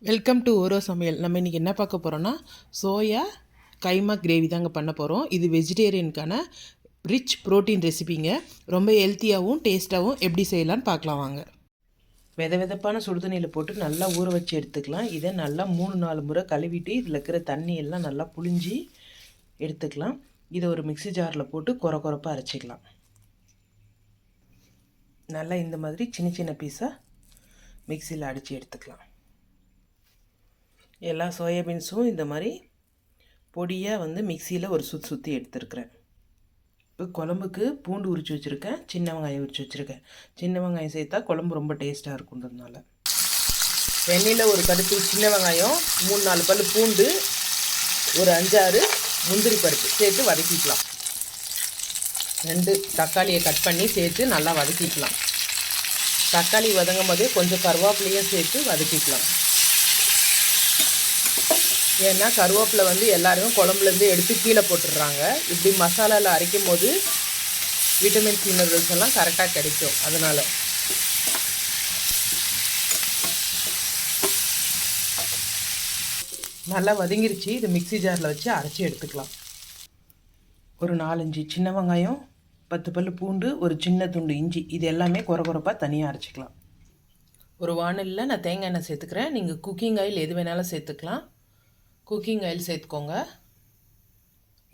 Welcome to ஓரோ சமையல். நம்ம இன்றைக்கி என்ன பார்க்க போகிறோன்னா சோயா கைமா கிரேவி தாங்க பண்ண போகிறோம். இது வெஜிடேரியனுக்கான ரிச் ப்ரோட்டீன் ரெசிபிங்க. ரொம்ப ஹெல்த்தியாகவும் டேஸ்ட்டாகவும் எப்படி செய்யலான்னு பார்க்கலாம் வாங்க. வெதப்பான சுடுதண்ணியில் போட்டு நல்லா ஊற வச்சு எடுத்துக்கலாம். இதை நல்லா 3-4 முறை கழுவிட்டு இதில் இருக்கிற தண்ணி எல்லாம் நல்லா புழிஞ்சி எடுத்துக்கலாம். இதை ஒரு மிக்ஸி ஜாரில் போட்டு கொரப்பாக அரைச்சிக்கலாம். நல்லா இந்த மாதிரி சின்ன சின்ன பீஸாக மிக்சியில் அடித்து எடுத்துக்கலாம். எல்லா சோயாபீன்ஸும் இந்த மாதிரி பொடியாக மிக்சியில் ஒரு சுற்றி எடுத்துருக்குறேன். இப்போ குழம்புக்கு பூண்டு உரித்து வச்சுருக்கேன், சின்ன வெங்காயம் உரித்து வச்சுருக்கேன். சின்ன வெங்காயம் சேர்த்தா குழம்பு ரொம்ப டேஸ்ட்டாக இருக்குன்றதுனால எண்ணெயில் ஒரு கடுப்பு சின்ன வெங்காயம், 3-4 பல் பூண்டு, ஒரு 5-6 முந்திரி பருப்பு சேர்த்து வதக்கிக்கலாம். 2 தக்காளியை கட் பண்ணி சேர்த்து நல்லா வதக்கிக்கலாம். தக்காளி வதங்கும் போதே கொஞ்சம் கருவேப்பிலையும் சேர்த்து வதக்கிக்கலாம். ஏன்னா கருவேப்பிலை எல்லாருமே குழம்புலேருந்து எடுத்து கீழே போட்டுடுறாங்க. இப்படி மசாலாவில் அரைக்கும் போது விட்டமின்ஸ் மினரல்ஸ் எல்லாம் கரெக்டாக கிடைக்கும். அதனால் நல்லா வதங்கிருச்சு. இது மிக்ஸி ஜாரில் வச்சு அரைச்சி எடுத்துக்கலாம். ஒரு 4-5 சின்ன வெங்காயம், 10 பல் பூண்டு, ஒரு சின்ன துண்டு இஞ்சி, இது எல்லாமே கொரப்பாக தனியாக அரைச்சிக்கலாம். ஒரு வானலில் நான் தேங்காய் எண்ணெய் சேர்த்துக்கிறேன். நீங்கள் குக்கிங் ஆயில் எது வேணாலும் சேர்த்துக்கலாம். குக்கிங் ஆயில் சேர்த்துக்கோங்க.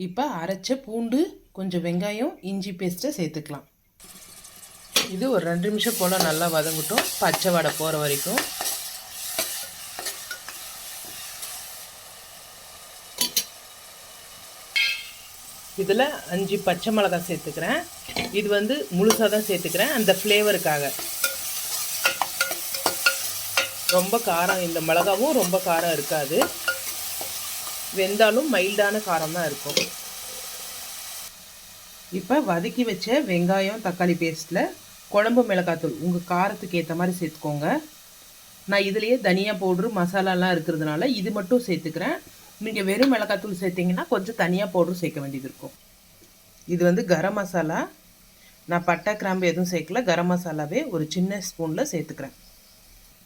இப்போ அரைச்ச பூண்டு, கொஞ்சம் வெங்காயம், இஞ்சி பேஸ்ட்டை சேர்த்துக்கலாம். இது ஒரு 2 நிமிஷம் போல் நல்லா வதங்கட்டும், பச்சை வடை போகிற வரைக்கும். இதில் 5 பச்சை மிளகாய் சேர்த்துக்கிறேன். இது முழுசாக தான் சேர்த்துக்கிறேன், அந்த ஃப்ளேவருக்காக. ரொம்ப காரம், இந்த மிளகாவும் ரொம்ப காரம் இருக்காது, வெந்தாலும் மைல்டான காரம் தான் இருக்கும். இப்போ வதக்கி வச்ச வெங்காயம் தக்காளி பேஸ்ட்டில் குழம்பு மிளகாத்தூள் உங்கள் காரத்துக்கு ஏற்ற மாதிரி சேர்த்துக்கோங்க. நான் இதுலேயே தனியா பவுட்ரு மசாலாலாம் இருக்கிறதுனால இது மட்டும் சேர்த்துக்கிறேன். நீங்கள் வெறும் மிளகாத்தூள் சேர்த்திங்கன்னா கொஞ்சம் தனியாக பவுட்ரு சேர்க்க வேண்டியது இருக்கும். இது கரம் மசாலா. நான் பட்டை கிராம்பு எதுவும் சேர்க்கல, கரம் மசாலாவே ஒரு சின்ன ஸ்பூனில் சேர்த்துக்கிறேன்.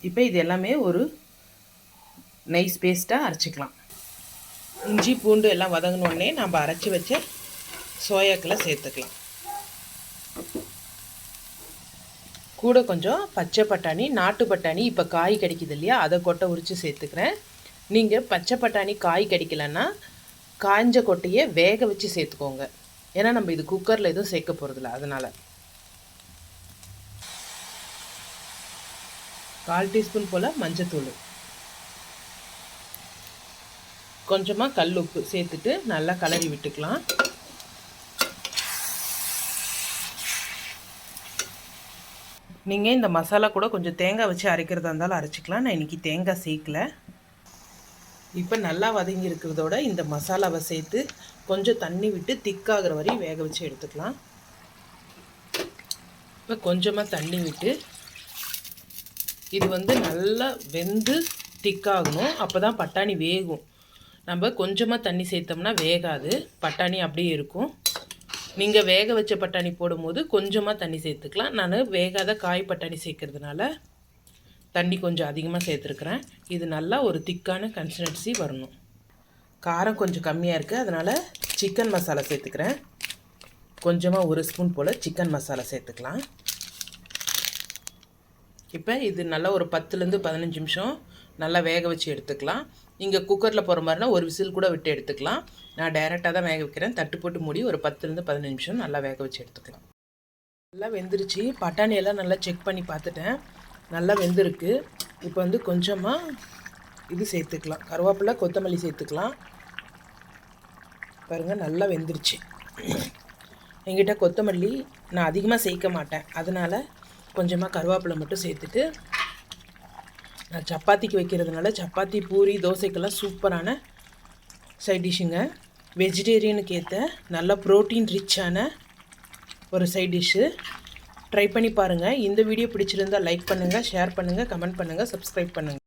இப்போ இது எல்லாமே ஒரு நைஸ் பேஸ்ட்டாக அரைச்சிக்கலாம். இஞ்சி பூண்டு எல்லாம் வதங்கினோடனே நம்ம அரைச்சி வச்ச சோயாக்களை சேர்த்துக்கலாம். கூட கொஞ்சம் பச்சை பட்டாணி, நாட்டு பட்டாணி இப்போ காய் கிடைக்கிது இல்லையா, அதை கொட்டை உரித்து சேர்த்துக்கிறேன். நீங்கள் பச்சை பட்டாணி காய் கிடைக்கலன்னா காய்ஞ்ச கொட்டையை வேக வச்சு சேர்த்துக்கோங்க. ஏன்னா நம்ம இது குக்கரில் எதுவும் சேர்க்க போகிறதில்ல, அதனால். 1/4 டீஸ்பூன் போல் மஞ்சத்தூள், கொஞ்சமாக கல் உப்பு சேர்த்துட்டு நல்லா கலரி விட்டுக்கலாம். நீங்கள் இந்த மசாலா கூட கொஞ்சம் தேங்காய் வச்சு அரைக்கிறதா இருந்தாலும் அரைச்சிக்கலாம். நான் இன்றைக்கி தேங்காய் சேர்க்கல. இப்போ நல்லா வதங்கி இருக்கிறதோட இந்த மசாலாவை சேர்த்து கொஞ்சம் தண்ணி விட்டு திக்காகிற வரையும் வேக வச்சு எடுத்துக்கலாம். இப்போ கொஞ்சமாக தண்ணி விட்டு இது நல்லா வெந்து திக்காகணும். அப்போ தான் பட்டாணி வேகும். நம்ம கொஞ்சமாக தண்ணி சேர்த்தோம்னா வேகாது, பட்டாணி அப்படியே இருக்கும். நீங்கள் வேக வச்ச பட்டாணி போடும்போது கொஞ்சமாக தண்ணி சேர்த்துக்கலாம். நான் வேகாத காய் பட்டாணி சேர்க்கறதுனால தண்ணி கொஞ்சம் அதிகமாக சேர்த்துருக்குறேன். இது நல்லா ஒரு திக்கான கன்சிஸ்டன்சி வரணும். காரம் கொஞ்சம் கம்மியாக இருக்குது, அதனால் சிக்கன் மசாலா சேர்த்துக்கிறேன். கொஞ்சமாக 1 ஸ்பூன் போல் சிக்கன் மசாலா சேர்த்துக்கலாம். இப்போ இது நல்லா ஒரு 10லேருந்து 15 நிமிஷம் நல்லா வேக வச்சு எடுத்துக்கலாம். நீங்கள் குக்கரில் போகிற மாதிரினா ஒரு விசில் கூட விட்டு எடுத்துக்கலாம். நான் டைரெக்டாக தான் வேக வைக்கிறேன். தட்டு போட்டு மூடி ஒரு 10லேருந்து 15 நிமிஷம் நல்லா வேக வச்சு எடுத்துக்கலாம். நல்லா வெந்துருச்சு. பட்டாணியெல்லாம் நல்லா செக் பண்ணி பார்த்துட்டேன், நல்லா வெந்திருக்கு. இப்போ கொஞ்சமாக இது சேர்த்துக்கலாம், கருவேப்பிலை, கொத்தமல்லி சேர்த்துக்கலாம். பாருங்கள் நல்லா வெந்துருச்சு. என்கிட்ட கொத்தமல்லி நான் அதிகமாக சேர்க்க மாட்டேன், அதனால் கொஞ்சமாக கருவேப்பிலை மட்டும் சேர்த்துட்டு, நான் சப்பாத்திக்கு வைக்கிறதுனால சப்பாத்தி, பூரி, தோசைக்கெல்லாம் சூப்பரான சைட் டிஷ்ஷுங்க. வெஜிடேரியனுக்கு ஏற்ற நல்ல ப்ரோட்டீன் ரிச்சான ஒரு சைட் டிஷ்ஷு. ட்ரை பண்ணி பாருங்கள். இந்த வீடியோ பிடிச்சிருந்தால் லைக் பண்ணுங்கள், ஷேர் பண்ணுங்கள், கமெண்ட் பண்ணுங்கள், சப்ஸ்கிரைப் பண்ணுங்கள்.